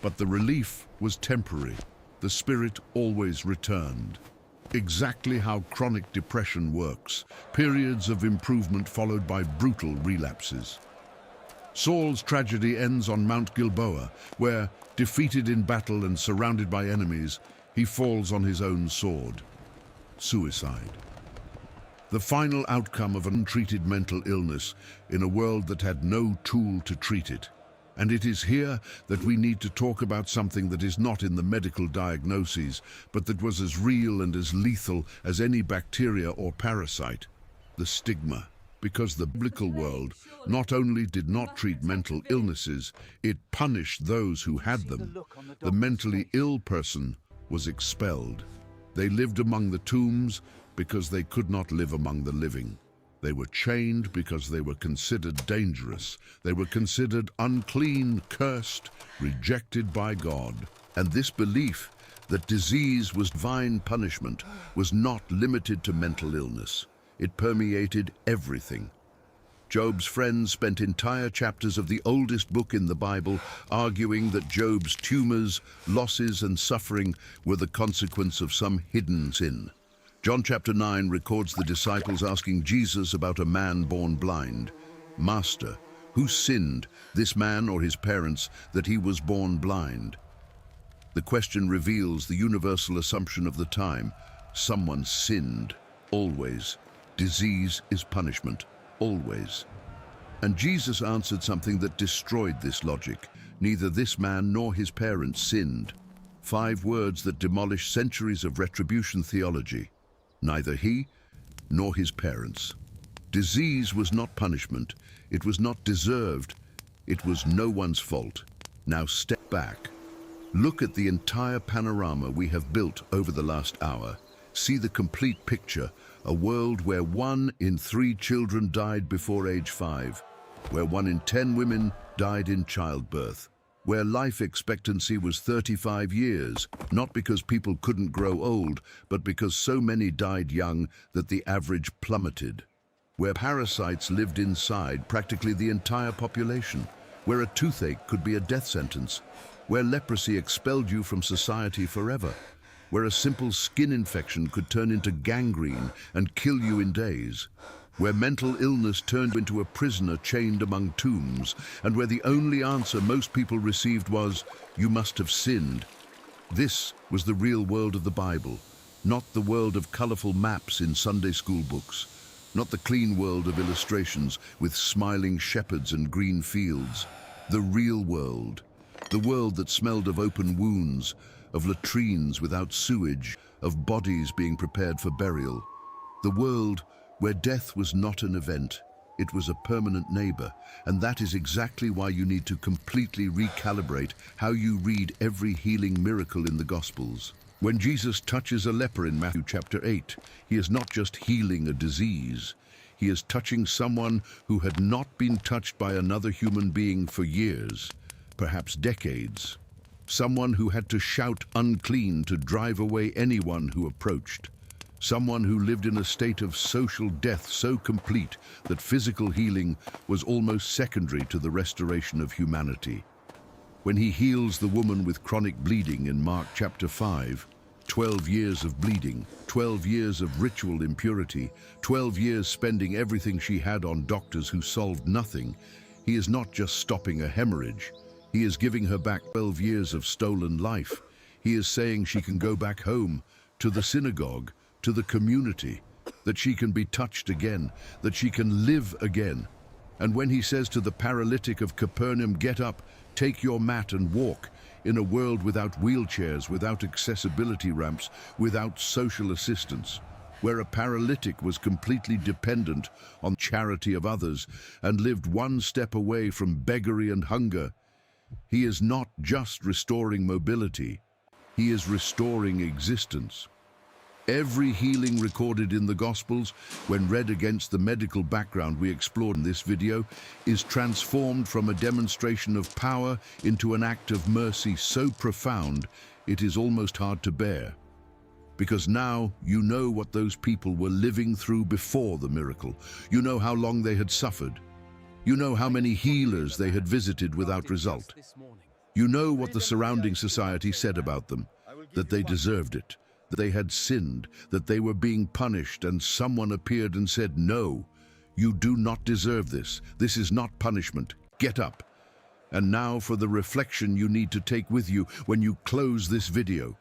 But the relief was temporary. The spirit always returned. Exactly how chronic depression works, periods of improvement followed by brutal relapses. Saul's tragedy ends on Mount Gilboa, where, defeated in battle and surrounded by enemies, he falls on his own sword. Suicide. The final outcome of untreated mental illness in a world that had no tool to treat it. And it is here that we need to talk about something that is not in the medical diagnoses, but that was as real and as lethal as any bacteria or parasite: the stigma. Because the biblical world not only did not treat mental illnesses, it punished those who had them. The mentally ill person was expelled. They lived among the tombs because they could not live among the living. They were chained because they were considered dangerous. They were considered unclean, cursed, rejected by God. And this belief that disease was divine punishment was not limited to mental illness. It permeated everything. Job's friends spent entire chapters of the oldest book in the Bible arguing that Job's tumors, losses, and suffering were the consequence of some hidden sin. John chapter 9 records the disciples asking Jesus about a man born blind. "Master, who sinned, this man or his parents, that he was born blind?" The question reveals the universal assumption of the time. Someone sinned, always. Disease is punishment, always. And Jesus answered something that destroyed this logic. Neither this man nor his parents sinned. 5 words that demolish centuries of retribution theology. Neither he nor his parents. Disease was not punishment. It was not deserved. It was no one's fault. Now step back. Look at the entire panorama we have built over the last hour. See the complete picture. A world where 1 in 3 children died before age 5, where 1 in 10 women died in childbirth, where life expectancy was 35 years, not because people couldn't grow old, but because so many died young that the average plummeted, where parasites lived inside practically the entire population, where a toothache could be a death sentence, where leprosy expelled you from society forever, where a simple skin infection could turn into gangrene and kill you in days, where mental illness turned into a prisoner chained among tombs, and where the only answer most people received was, "You must have sinned." This was the real world of the Bible, not the world of colorful maps in Sunday school books, not the clean world of illustrations with smiling shepherds and green fields. The real world, the world that smelled of open wounds, of latrines without sewage, of bodies being prepared for burial. The world where death was not an event, It was a permanent neighbor, and that is exactly why you need to completely recalibrate how you read every healing miracle in the Gospels. When Jesus touches a leper in Matthew chapter 8, he is not just healing a disease. He is touching someone who had not been touched by another human being for years, perhaps decades. Someone who had to shout unclean to drive away anyone who approached. Someone who lived in a state of social death so complete that physical healing was almost secondary to the restoration of humanity. When he heals the woman with chronic bleeding in Mark chapter 5, 12 years of bleeding, 12 years of ritual impurity, 12 years spending everything she had on doctors who solved nothing, he is not just stopping a hemorrhage. He is giving her back 12 years of stolen life. He is saying she can go back home, to the synagogue, to the community, that she can be touched again, that she can live again. And when he says to the paralytic of Capernaum, "Get up, take your mat and walk," in a world without wheelchairs, without accessibility ramps, without social assistance, where a paralytic was completely dependent on charity of others and lived one step away from beggary and hunger, he is not just restoring mobility, he is restoring existence. Every healing recorded in the Gospels, when read against the medical background we explored in this video, is transformed from a demonstration of power into an act of mercy so profound it is almost hard to bear. Because now you know what those people were living through before the miracle. You know how long they had suffered. You know how many healers they had visited without result. You know what the surrounding society said about them, that they deserved it, that they had sinned, that they were being punished, and someone appeared and said, "No, you do not deserve this. This is not punishment. Get up." And now for the reflection you need to take with you when you close this video.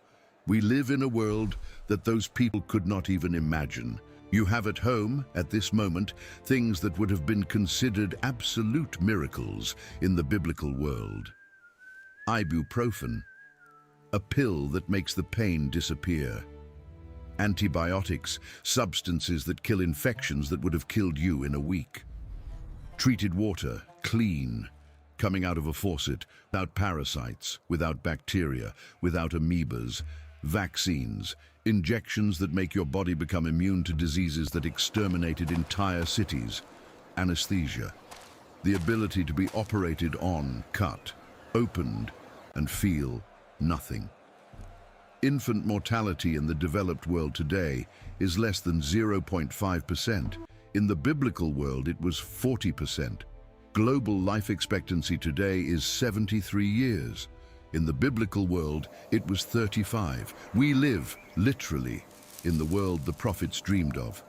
We live in a world that those people could not even imagine. You have at home, at this moment, things that would have been considered absolute miracles in the biblical world. Ibuprofen, a pill that makes the pain disappear. Antibiotics, substances that kill infections that would have killed you in a week. Treated water, clean, coming out of a faucet, without parasites, without bacteria, without amoebas. Vaccines, injections that make your body become immune to diseases that exterminated entire cities. Anesthesia, the ability to be operated on, cut, opened, and feel nothing. Infant mortality in the developed world today is less than 0.5%. In the biblical world, it was 40%. Global life expectancy today is 73 years. In the biblical world, it was 35. We live, literally, in the world the prophets dreamed of.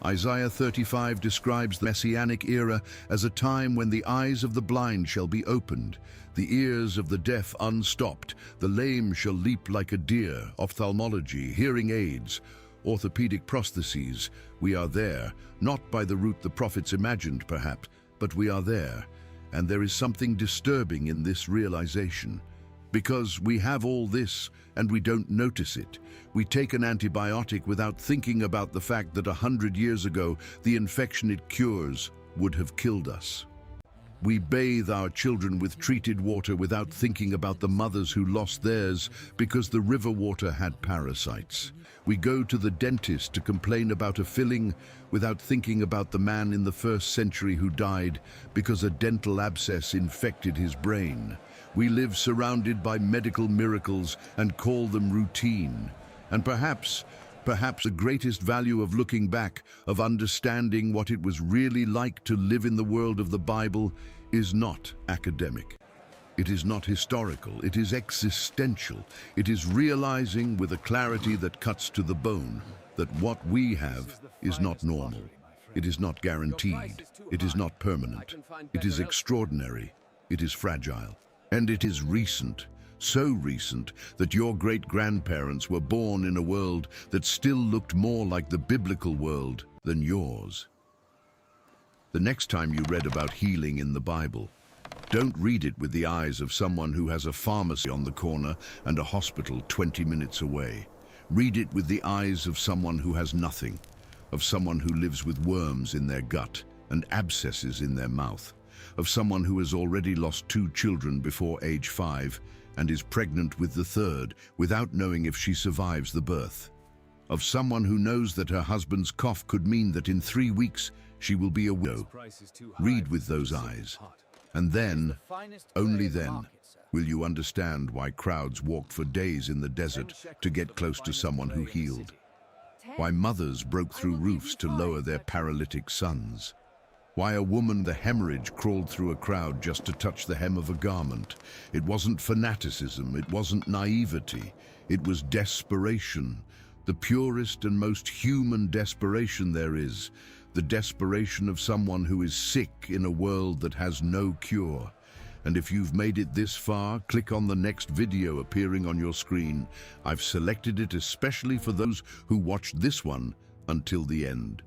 Isaiah 35 describes the Messianic era as a time when the eyes of the blind shall be opened, the ears of the deaf unstopped, the lame shall leap like a deer. Ophthalmology, hearing aids, orthopedic prostheses. We are there, not by the route the prophets imagined, perhaps, but we are there. And there is something disturbing in this realization. Because we have all this and we don't notice it. We take an antibiotic without thinking about the fact that 100 years ago, the infection it cures would have killed us. We bathe our children with treated water without thinking about the mothers who lost theirs because the river water had parasites. We go to the dentist to complain about a filling without thinking about the man in the 1st century who died because a dental abscess infected his brain. We live surrounded by medical miracles and call them routine. And perhaps the greatest value of looking back, of understanding what it was really like to live in the world of the Bible, is not academic. It is not historical, it is existential. It is realizing with a clarity that cuts to the bone that what we have is not normal. It is not guaranteed. It is not permanent. It is extraordinary. It is fragile. And it is recent, so recent that your great-grandparents were born in a world that still looked more like the biblical world than yours. The next time you read about healing in the Bible, don't read it with the eyes of someone who has a pharmacy on the corner and a hospital 20 minutes away. Read it with the eyes of someone who has nothing, of someone who lives with worms in their gut and abscesses in their mouth, of someone who has already lost 2 children before age 5 and is pregnant with the 3rd without knowing if she survives the birth, of someone who knows that her husband's cough could mean that in 3 weeks she will be a widow. Read with those eyes, and then, only then, will you understand why crowds walked for days in the desert to get close to someone who healed. Why mothers broke through roofs to lower their paralytic sons. Why a woman with a hemorrhage crawled through a crowd just to touch the hem of a garment. It wasn't fanaticism, it wasn't naivety, it was desperation. The purest and most human desperation there is. The desperation of someone who is sick in a world that has no cure. And if you've made it this far, click on the next video appearing on your screen. I've selected it especially for those who watched this one until the end.